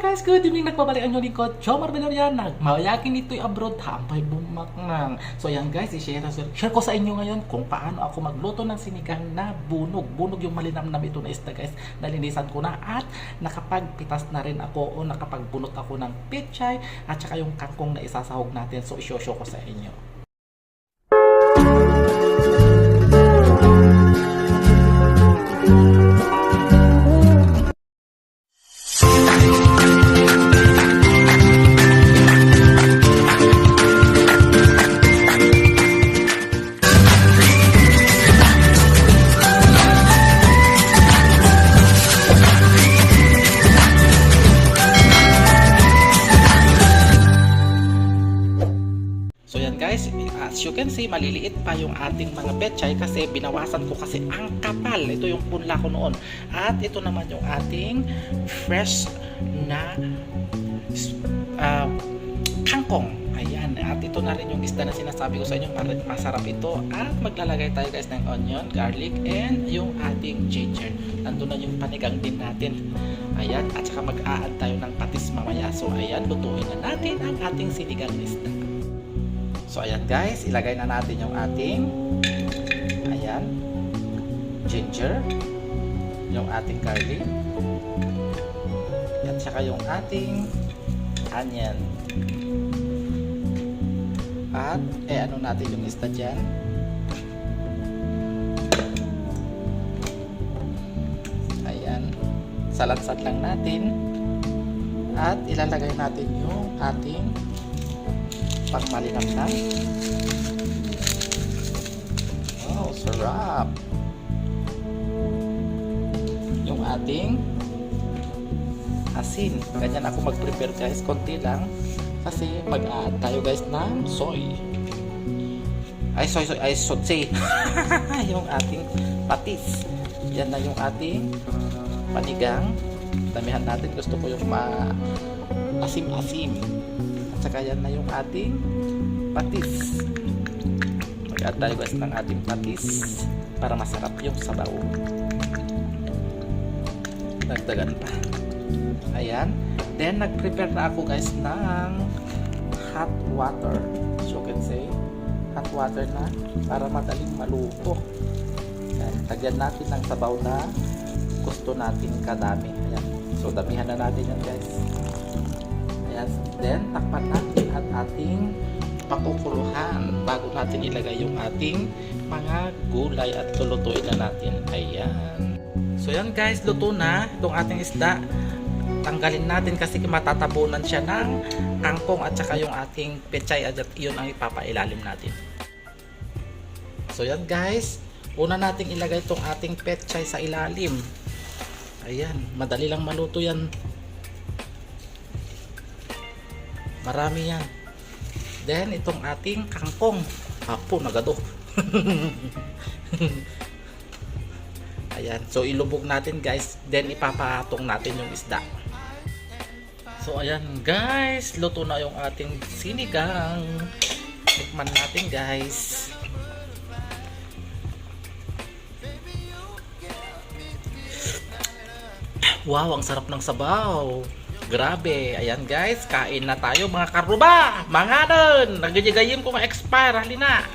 guys, good evening. Nagbabalik ang inyong lingkod, Jomar Villarreal. Nagmayakin nito'y abroad, hampay bumaknang. So yan guys, share ko sa inyo ngayon kung paano ako magluto ng sinigang na bunog. Bunog yung malinamnam ito na isda guys. Nalinisan ko na at nakapagpitas na rin ako o nakapagbunot ako ng pechay at saka yung kangkong na isasahog natin. So isyo ko sa inyo. So yan guys, as you can see, maliliit pa yung ating mga pechay kasi binawasan ko kasi ang kapal. Ito yung punla ko noon. At ito naman yung ating fresh na kangkong. Ayan, at ito na rin yung isda na sinasabi ko sa inyo, masarap ito. At maglalagay tayo guys ng onion, garlic, and yung ating ginger. Nandun na yung panigang din natin. Ayan, at saka mag-a-add tayo ng patis mamaya. So ayan, lutuin na natin ang ating sinigang isda. So ayan guys, ilagay na natin yung ating ginger, yung ating garlic, at saka yung ating onion. At ano natin yung isda dyan. Ayan, salat-sat lang natin. At ilalagay natin yung ating pagmalinamnam. Wow, sarap. Yung ating asin. Ganyan ako mag-prepare guys, konti lang. Kasi mag-add tayo guys ng soy. Sotse. Yung ating patis. Yan na yung ating panigang. Damihan natin. Gusto ko yung asim-asim. Saka yan na yung ating patis. Mag-add tayo guys ng ating patis para masarap yung sabaw. Dagdagan pa. Ayan. Then nag-prepare na ako guys ng hot water. As you can say, hot water na para madaling maluto. Ayan. Tagyan natin ng sabaw na gusto natin kadami. Ayan. So damihan na natin yan guys. Then, takpan natin at ating pakukuluhan bago natin ilagay yung ating mga gulay at lulutuin na natin. Ayan. So, yan guys, luto na itong ating isda. Tanggalin natin kasi matatabunan siya ng kangkong at saka yung ating pechay at yun ang ipapailalim natin. So, yan guys. Una nating ilagay itong ating pechay sa ilalim. Ayan. Madali lang maluto yan. Marami yan. Then, itong ating kangkong. Apo, nagado. Ayan. So, ilubog natin guys. Then, ipapatong natin yung isda. So, ayan guys. Luto na yung ating sinigang. Tikman natin guys. Wow, ang sarap ng sabaw. Grabe, ayan guys, kain na tayo mga karuba, mga nun, nagagayim ko ma-expire, halina.